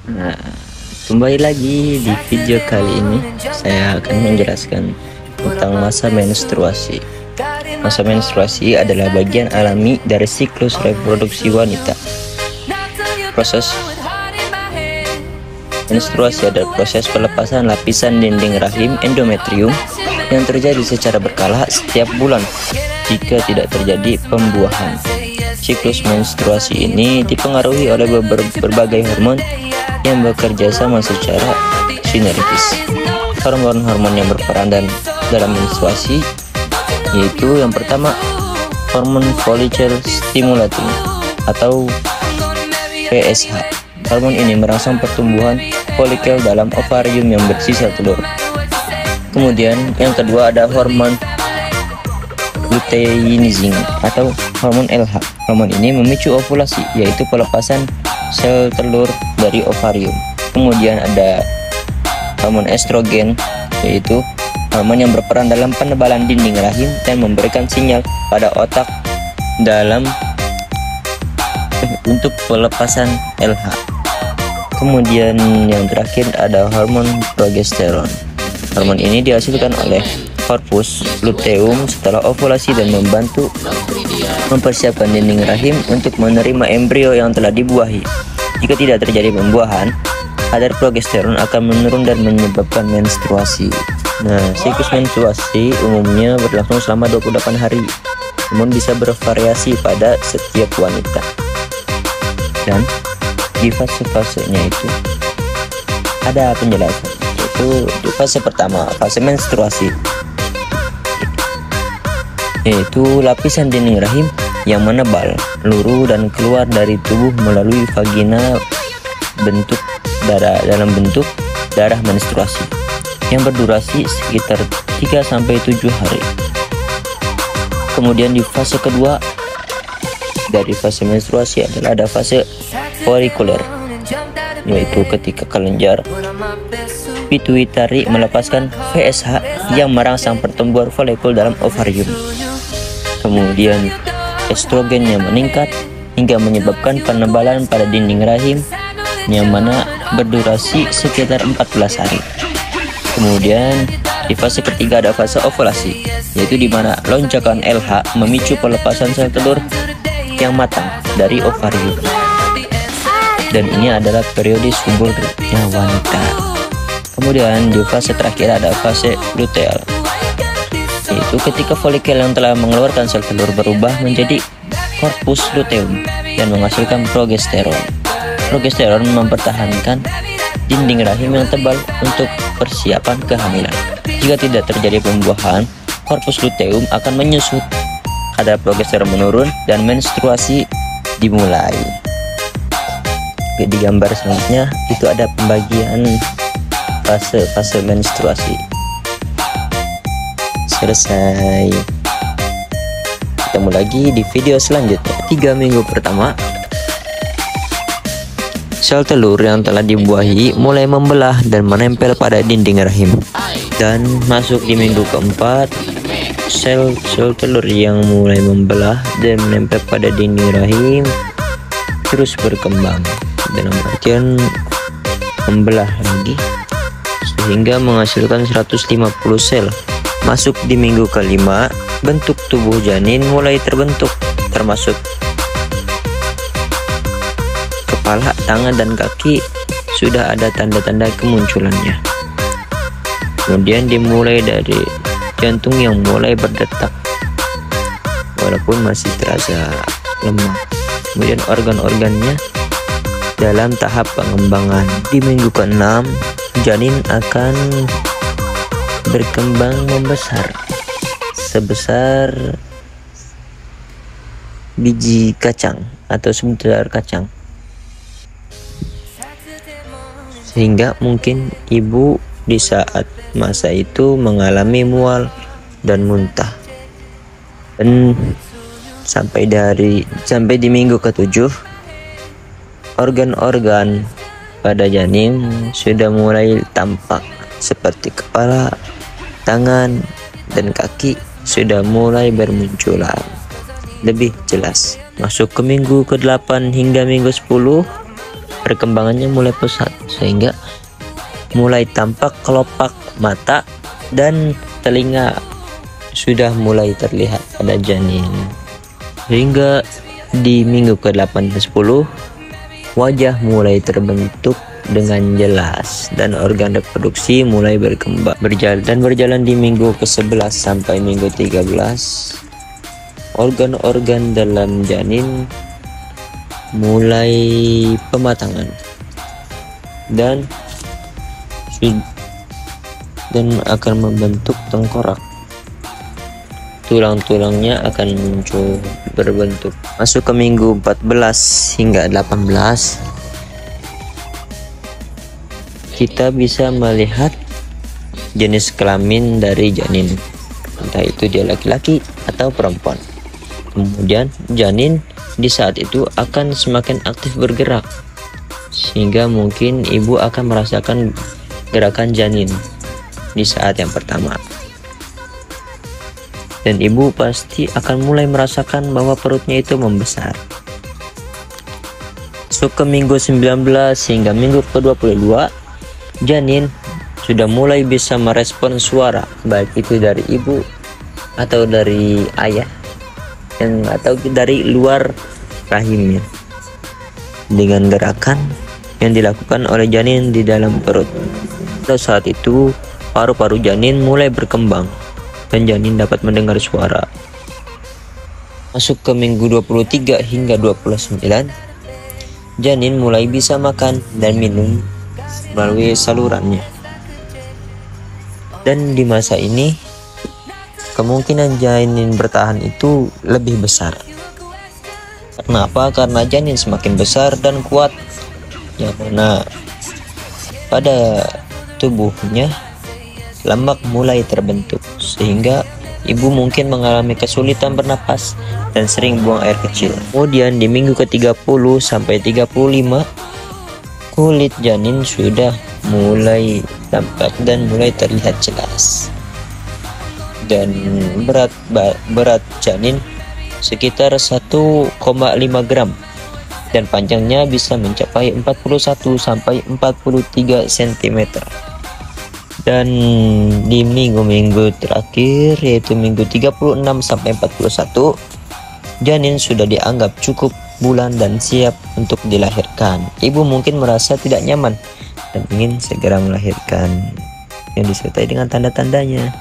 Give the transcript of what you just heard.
Nah, kembali lagi di video kali ini saya akan menjelaskan tentang masa menstruasi. Masa menstruasi adalah bagian alami dari siklus reproduksi wanita. Proses menstruasi adalah proses pelepasan lapisan dinding rahim endometrium yang terjadi secara berkala setiap bulan jika tidak terjadi pembuahan. Siklus menstruasi ini dipengaruhi oleh berbagai hormon yang bekerja sama secara sinergis. Hormon-hormon yang berperan dalam menstruasi yaitu yang pertama, hormon follicle stimulating atau FSH. Hormon ini merangsang pertumbuhan folikel dalam ovarium yang berisi sel telur. Kemudian yang kedua ada hormon luteinizing atau hormon LH. Hormon ini memicu ovulasi, yaitu pelepasan sel telur dari ovarium. Kemudian ada hormon estrogen, yaitu hormon yang berperan dalam penebalan dinding rahim dan memberikan sinyal pada otak dalam untuk pelepasan LH. Kemudian yang terakhir ada hormon progesteron. Hormon ini dihasilkan oleh corpus luteum setelah ovulasi dan membantu mempersiapkan dinding rahim untuk menerima embrio yang telah dibuahi. Jika tidak terjadi pembuahan, kadar progesteron akan menurun dan menyebabkan menstruasi. Nah, siklus menstruasi umumnya berlangsung selama 28 hari, namun bisa bervariasi pada setiap wanita. Dan di fase-fasenya itu ada penjelasan, yaitu di fase pertama, fase menstruasi, yaitu lapisan dinding rahim yang menebal, luruh dan keluar dari tubuh melalui vagina dalam bentuk darah menstruasi yang berdurasi sekitar 3-7 hari. Kemudian di fase kedua dari fase menstruasi adalah ada fase folikuler, yaitu ketika kelenjar pituitari melepaskan FSH yang merangsang pertumbuhan folikul dalam ovarium. Kemudian estrogen yang meningkat hingga menyebabkan penebalan pada dinding rahim yang mana berdurasi sekitar 14 hari. Kemudian di fase ketiga ada fase ovulasi, yaitu di mana lonjakan LH memicu pelepasan sel telur yang matang dari ovarium. Dan ini adalah periode suburnya wanita. Kemudian di fase terakhir ada fase luteal, yaitu ketika folikel yang telah mengeluarkan sel telur berubah menjadi corpus luteum dan menghasilkan progesteron. Progesteron mempertahankan dinding rahim yang tebal untuk persiapan kehamilan. Jika tidak terjadi pembuahan, corpus luteum akan menyusut, kadar progesteron menurun, dan menstruasi dimulai. Di gambar selanjutnya itu ada pembagian fase menstruasi. Selesai. Ketemu lagi di video selanjutnya. 3 minggu pertama, sel telur yang telah dibuahi mulai membelah dan menempel pada dinding rahim. Dan masuk di minggu keempat, sel telur yang mulai membelah dan menempel pada dinding rahim terus berkembang, dalam artian membelah lagi sehingga menghasilkan 150 sel. Masuk di minggu kelima, bentuk tubuh janin mulai terbentuk, termasuk kepala, tangan, dan kaki sudah ada tanda-tanda kemunculannya. Kemudian dimulai dari jantung yang mulai berdetak walaupun masih terasa lemah. Kemudian organ-organnya dalam tahap pengembangan. Di minggu ke-6, janin akan berkembang membesar sebesar biji kacang atau sebutir kacang, sehingga mungkin ibu di saat masa itu mengalami mual dan muntah. Dan sampai di minggu ke-7, organ-organ pada janin sudah mulai tampak, seperti kepala, tangan, dan kaki sudah mulai bermunculan lebih jelas. Masuk ke minggu ke-8 hingga minggu 10, perkembangannya mulai pesat sehingga mulai tampak kelopak mata dan telinga sudah mulai terlihat pada janin. Hingga di minggu ke-8 dan 10 wajah mulai terbentuk dengan jelas dan organ reproduksi mulai berjalan di minggu ke-11 sampai minggu 13 organ-organ dalam janin mulai pematangan dan akan membentuk tengkorak. Tulang-tulangnya akan muncul berbentuk. Masuk ke minggu 14 hingga 18 kita bisa melihat jenis kelamin dari janin, entah itu dia laki-laki atau perempuan. Kemudian janin di saat itu akan semakin aktif bergerak sehingga mungkin ibu akan merasakan gerakan janin di saat yang pertama. Dan ibu pasti akan mulai merasakan bahwa perutnya itu membesar. Masuk ke minggu 19 hingga minggu ke-22, janin sudah mulai bisa merespon suara, baik itu dari ibu atau dari ayah atau dari luar rahimnya, dengan gerakan yang dilakukan oleh janin di dalam perut. Pada saat itu paru-paru janin mulai berkembang dan janin dapat mendengar suara. Masuk ke minggu 23 hingga 29, janin mulai bisa makan dan minum melalui salurannya. Dan di masa ini kemungkinan janin bertahan itu lebih besar. Kenapa? Karena janin semakin besar dan kuat, yang mana pada tubuhnya lemak mulai terbentuk sehingga ibu mungkin mengalami kesulitan bernapas dan sering buang air kecil. Kemudian di minggu ke-30 sampai 35 kulit janin sudah mulai tampak dan mulai terlihat jelas. Dan berat janin sekitar 1,5 gram dan panjangnya bisa mencapai 41 sampai 43 cm. Dan di minggu-minggu terakhir yaitu minggu 36 sampai 41 janin sudah dianggap cukup bulan dan siap untuk dilahirkan. Ibu mungkin merasa tidak nyaman dan ingin segera melahirkan yang disertai dengan tanda-tandanya.